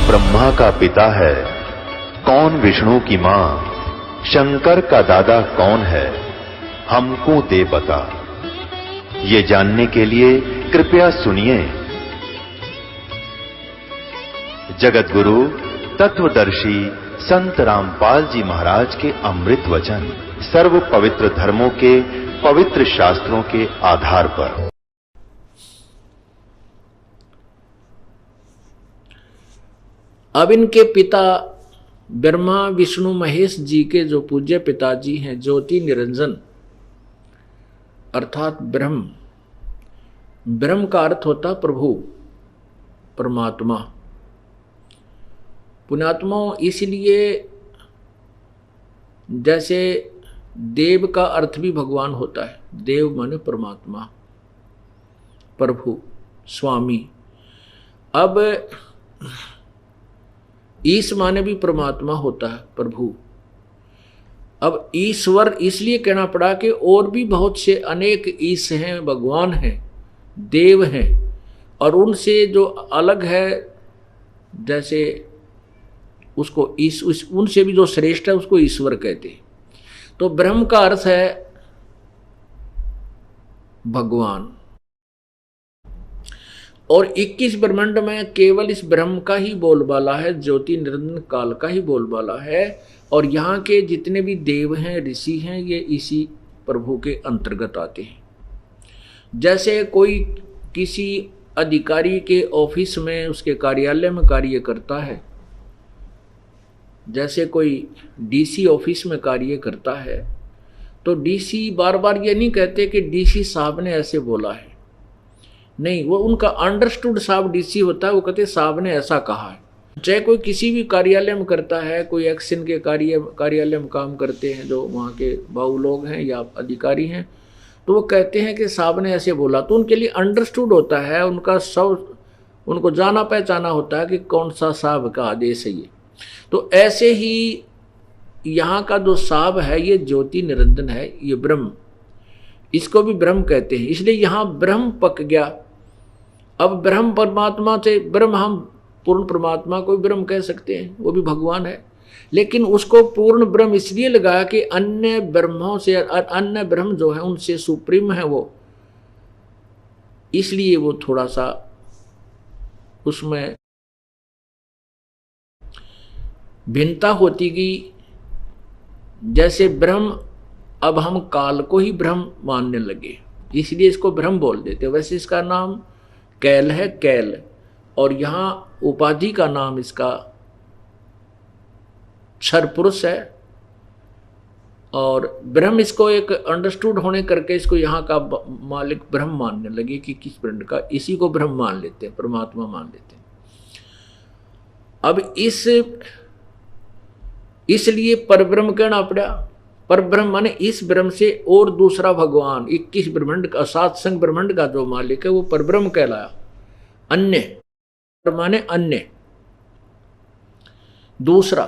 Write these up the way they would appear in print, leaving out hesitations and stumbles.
ब्रह्मा का पिता है, कौन विष्णु की मां, शंकर का दादा कौन है, हमको दे बता। ये जानने के लिए कृपया सुनिए। जगत गुरु तत्वदर्शी संत रामपाल जी महाराज के अमृत वचन सर्व पवित्र धर्मों के पवित्र शास्त्रों के आधार पर। अब इनके पिता ब्रह्मा विष्णु महेश जी के जो पूज्य पिताजी हैं ज्योति निरंजन अर्थात ब्रह्म। ब्रह्म का अर्थ होता प्रभु परमात्मा। पुण्यात्मा इसलिए जैसे देव का अर्थ भी भगवान होता है, देव माने परमात्मा, प्रभु, स्वामी। अब ईश माने भी परमात्मा होता है, प्रभु। अब ईश्वर इसलिए कहना पड़ा कि और भी बहुत से अनेक ईश हैं, भगवान हैं, देव हैं, और उनसे जो अलग है जैसे उसको उनसे भी जो श्रेष्ठ है उसको ईश्वर कहते हैं। तो ब्रह्म का अर्थ है भगवान। और 21 ब्रह्मांड में केवल इस ब्रह्म का ही बोलबाला है, ज्योति निरंजन काल का ही बोलबाला है। और यहाँ के जितने भी देव हैं, ऋषि हैं, ये इसी प्रभु के अंतर्गत आते हैं। जैसे कोई किसी अधिकारी के ऑफिस में, उसके कार्यालय में कार्य करता है, जैसे कोई डीसी ऑफिस में कार्य करता है, तो डीसी बार बार ये नहीं कहते कि डीसी साहब ने ऐसे बोला है, नहीं, वो उनका अंडरस्टूड साहब डीसी होता है, वो कहते साहब ने ऐसा कहा है। चाहे कोई किसी भी कार्यालय में करता है, कोई एक्शन के कार्यालय में काम करते हैं जो वहाँ के बाबू लोग हैं या अधिकारी हैं, तो वो कहते हैं कि साहब ने ऐसे बोला, तो उनके लिए अंडरस्टूड होता है, उनका सब उनको जाना पहचाना होता है कि कौन सा साहब का आदेश है ये। तो ऐसे ही यहाँ का जो साहब है ये ज्योति निरंजन है, ये ब्रह्म, इसको भी ब्रह्म कहते हैं। इसलिए यहाँ ब्रह्म पक गया। अब ब्रह्म परमात्मा से ब्रह्म, हम पूर्ण परमात्मा को भी ब्रह्म कह सकते हैं, वो भी भगवान है, लेकिन उसको पूर्ण ब्रह्म इसलिए लगाया कि अन्य ब्रह्मों से, अन्य ब्रह्म जो है उनसे सुप्रीम है वो, इसलिए वो थोड़ा सा उसमें भिन्नता होती गई। जैसे ब्रह्म, अब हम काल को ही ब्रह्म मानने लगे, इसलिए इसको ब्रह्म बोल देते। वैसे इसका नाम कैल है, कैल, और यहाँ उपाधि का नाम इसका क्षर पुरुष है। और ब्रह्म इसको एक अंडरस्टूड होने करके इसको यहाँ का मालिक ब्रह्म मानने लगे कि किस ब्रह्म का, इसी को ब्रह्म मान लेते हैं, परमात्मा मान लेते हैं। अब इसलिए परब्रह्म कहना पड़ा। परब्रह्म माने इस ब्रह्म से और दूसरा भगवान, 21 ब्रह्मांड का, 7 संग ब्रह्मांड का जो मालिक है वो परब्रह्म कहलाया। अन्य माने अन्य, दूसरा,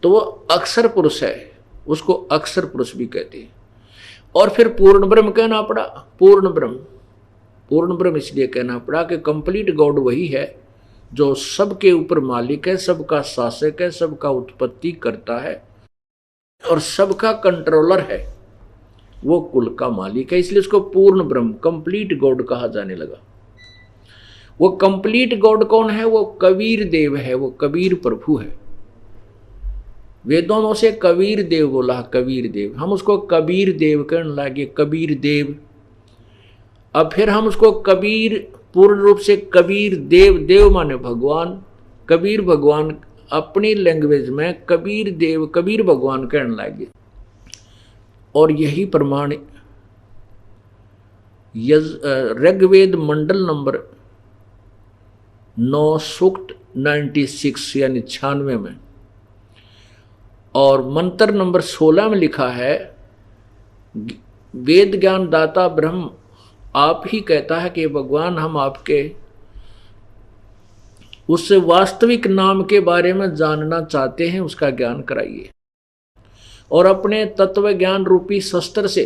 तो वो अक्षर पुरुष है, उसको अक्षर पुरुष भी कहते हैं। और फिर पूर्ण ब्रह्म कहना पड़ा। पूर्ण ब्रह्म इसलिए कहना पड़ा कि कंप्लीट गॉड वही है जो सबके ऊपर मालिक है, सबका शासक है, सबका उत्पत्ति करता है और सबका कंट्रोलर है, वो कुल का मालिक है। इसलिए उसको पूर्ण ब्रह्म, कंप्लीट गॉड कहा जाने लगा। वो कंप्लीट गॉड कौन है? वो कबीर देव है, वो कबीर प्रभु है। वेदों में से कबीर देव बोला, कबीर देव, हम उसको कबीर देव कहने लगे, कबीर देव। अब फिर हम उसको कबीर, पूर्ण रूप से कबीर देव, देव माने भगवान, कबीर भगवान, अपनी लैंग्वेज में कबीर देव, कबीर भगवान कहने लगे। और यही प्रमाण ऋग्वेद मंडल नंबर 9 सूक्त 96 यानी 96 में, और मंत्र नंबर 16 में लिखा है, वेद ज्ञान दाता ब्रह्म आप ही कहता है कि भगवान हम आपके उस वास्तविक नाम के बारे में जानना चाहते हैं, उसका ज्ञान कराइए। और अपने तत्व ज्ञान रूपी शस्त्र से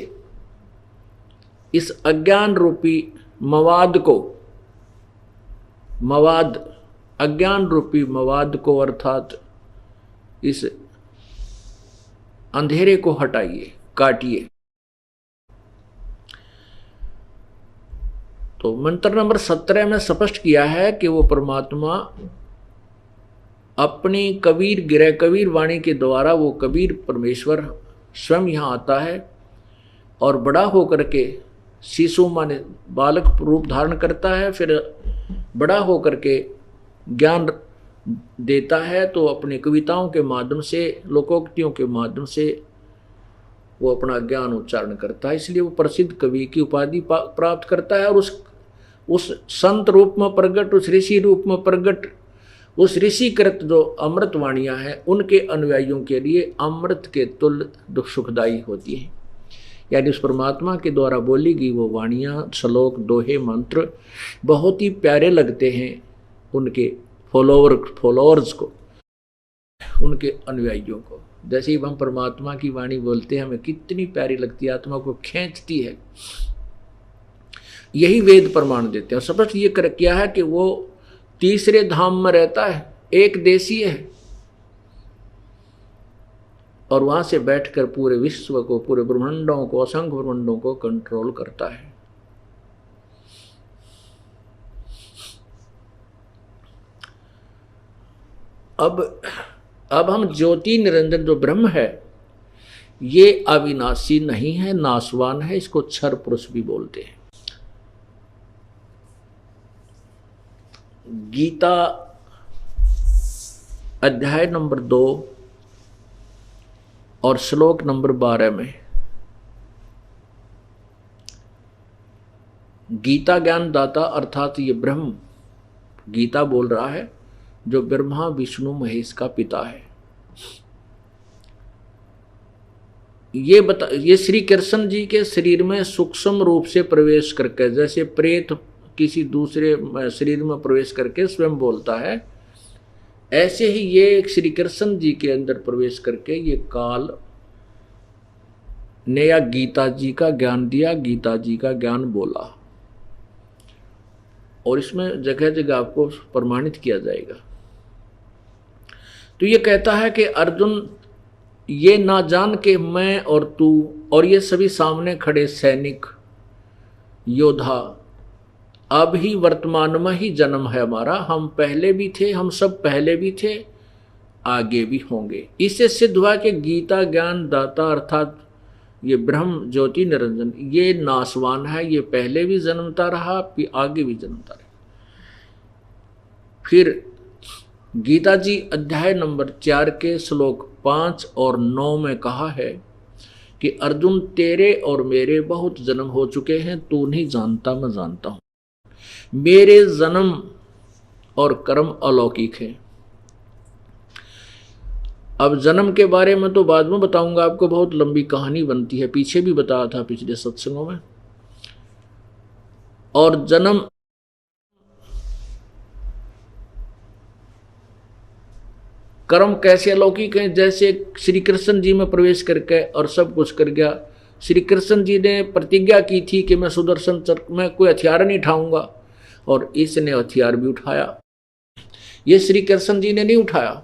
इस अज्ञान रूपी मवाद को मवाद, अज्ञान रूपी मवाद को अर्थात इस अंधेरे को हटाइए, काटिए। तो मंत्र नंबर 17 में स्पष्ट किया है कि वो परमात्मा अपनी कबीर गिरह कबीर वाणी के द्वारा, वो कबीर परमेश्वर स्वयं यहाँ आता है और बड़ा होकर के शिशु माने बालक रूप धारण करता है, फिर बड़ा होकर के ज्ञान देता है। तो अपनी कविताओं के माध्यम से, लोकोक्तियों के माध्यम से वो अपना ज्ञान उच्चारण करता है, इसलिए वो प्रसिद्ध कवि की उपाधि प्राप्त करता है। और उस संत रूप में प्रगट, उस ऋषि रूप में प्रगट, उस ऋषिकृत जो अमृत वाणियाँ हैं उनके अनुयायियों के लिए अमृत के तुल्य सुखदायी होती हैं। यानी उस परमात्मा के द्वारा बोली गई वो वाणियाँ, श्लोक, दोहे, मंत्र बहुत ही प्यारे लगते हैं उनके फॉलोअर्स को, उनके अनुयायियों को। जैसे ही हम परमात्मा की वाणी बोलते हैं हमें कितनी प्यारी लगती है, आत्मा को खींचती है। यही वेद प्रमाण देते हैं। स्पष्ट ये कर किया है कि वो तीसरे धाम में रहता है, एक देशीय है, और वहां से बैठकर पूरे विश्व को, पूरे ब्रह्मांडों को, असंख्य ब्रह्मांडों को कंट्रोल करता है। अब हम ज्योति निरंजन जो ब्रह्म है ये अविनाशी नहीं है, नाशवान है, इसको क्षर पुरुष भी बोलते हैं। गीता अध्याय नंबर 2 और श्लोक नंबर 12 में गीता ज्ञान दाता अर्थात ये ब्रह्म गीता बोल रहा है, जो ब्रह्मा विष्णु महेश का पिता है। ये श्री कृष्ण जी के शरीर में सूक्ष्म रूप से प्रवेश करके, जैसे प्रेत किसी दूसरे शरीर में प्रवेश करके स्वयं बोलता है, ऐसे ही ये श्री कृष्ण जी के अंदर प्रवेश करके ये काल ने या गीता जी का ज्ञान दिया, गीता जी का ज्ञान बोला। और इसमें जगह जगह आपको प्रमाणित किया जाएगा। तो ये कहता है कि अर्जुन, ये ना जान के मैं और तू और ये सभी सामने खड़े सैनिक योद्धा, अब ही वर्तमान में ही जन्म है हमारा, हम पहले भी थे, हम सब पहले भी थे, आगे भी होंगे। इससे सिद्ध हुआ कि गीता ज्ञान दाता अर्थात ये ब्रह्म ज्योति निरंजन ये नाशवान है, ये पहले भी जन्मता रहा, आगे भी जन्मता रहा। फिर गीता जी अध्याय नंबर 4 के श्लोक 5 और 9 में कहा है कि अर्जुन, तेरे और मेरे बहुत जन्म हो चुके हैं, तू नहीं जानता, मैं जानता हूं। मेरे जन्म और कर्म अलौकिक है। अब जन्म के बारे में तो बाद में बताऊंगा आपको, बहुत लंबी कहानी बनती है, पीछे भी बताया था पिछले सत्संगों में। और जन्म कर्म कैसे अलौकिक हैं, जैसे श्री कृष्ण जी में प्रवेश करके और सब कुछ कर गया। श्री कृष्ण जी ने प्रतिज्ञा की थी कि मैं सुदर्शन चक्र में कोई हथियार नहीं उठाऊंगा, और इसने हथियार भी उठाया। ये श्री कृष्ण जी ने नहीं उठाया,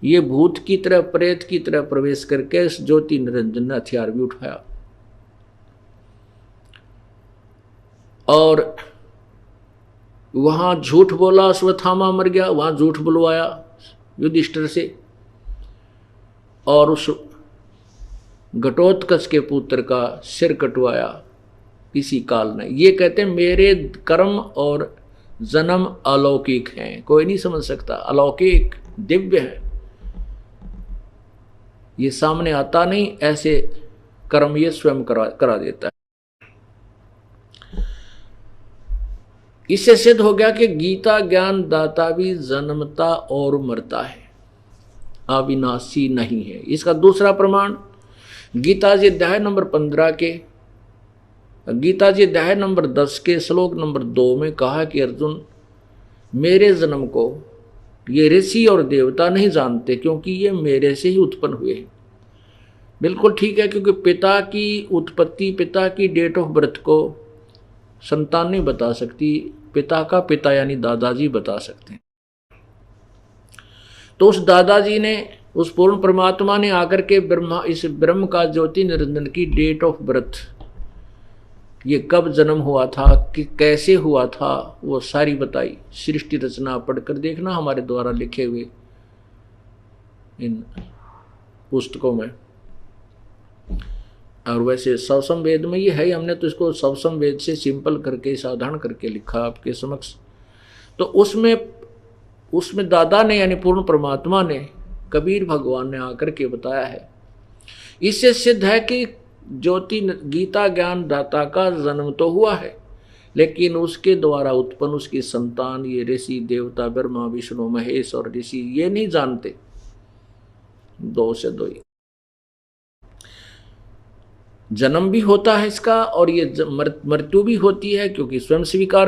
ये भूत की तरह, प्रेत की तरह प्रवेश करके ज्योति निरंजन ने हथियार भी उठाया। और वहां झूठ बोला, अश्वत्थामा मर गया, वहां झूठ बुलवाया युधिष्ठिर से, और उस घटोत्कच के पुत्र का सिर कटवाया इसी काल ने। ये कहते हैं मेरे कर्म और जन्म अलौकिक हैं, कोई नहीं समझ सकता, अलौकिक दिव्य है, ये सामने आता नहीं, ऐसे कर्म ये स्वयं करा देता है। इससे सिद्ध हो गया कि गीता ज्ञान दाता भी जन्मता और मरता है, अविनाशी नहीं है। इसका दूसरा प्रमाण गीता जी अध्याय नंबर 15 के, गीता जी अध्याय नंबर 10 के श्लोक नंबर 2 में कहा कि अर्जुन, मेरे जन्म को ये ऋषि और देवता नहीं जानते, क्योंकि ये मेरे से ही उत्पन्न हुए हैं। बिल्कुल ठीक है, क्योंकि पिता की उत्पत्ति, पिता की डेट ऑफ बर्थ को संतान नहीं बता सकती, पिता का पिता यानी दादाजी बता सकते हैं। तो उस दादाजी ने, उस पूर्ण परमात्मा ने आकर के इस ब्रह्म का ज्योति निरंजन की डेट ऑफ बर्थ, ये कब जन्म हुआ था, कि कैसे हुआ था, वो सारी बताई। सृष्टि रचना पढ़कर देखना हमारे द्वारा लिखे हुए इन पुस्तकों में। और वैसे सवसम वेद में ये है, हमने तो इसको सवसम वेद से सिंपल करके साधारण करके लिखा आपके समक्ष। तो उसमें दादा ने यानी पूर्ण परमात्मा ने, कबीर भगवान ने आकर के बताया है। इससे सिद्ध है कि ज्योति गीता ज्ञान दाता का जन्म तो हुआ है, लेकिन उसके द्वारा उत्पन्न उसकी संतान ये ऋषि देवता ब्रह्मा विष्णु महेश और ऋषि ये नहीं जानते। दो से दो ही जन्म भी होता है इसका, और ये मृत्यु भी होती है, क्योंकि स्वयं स्वीकार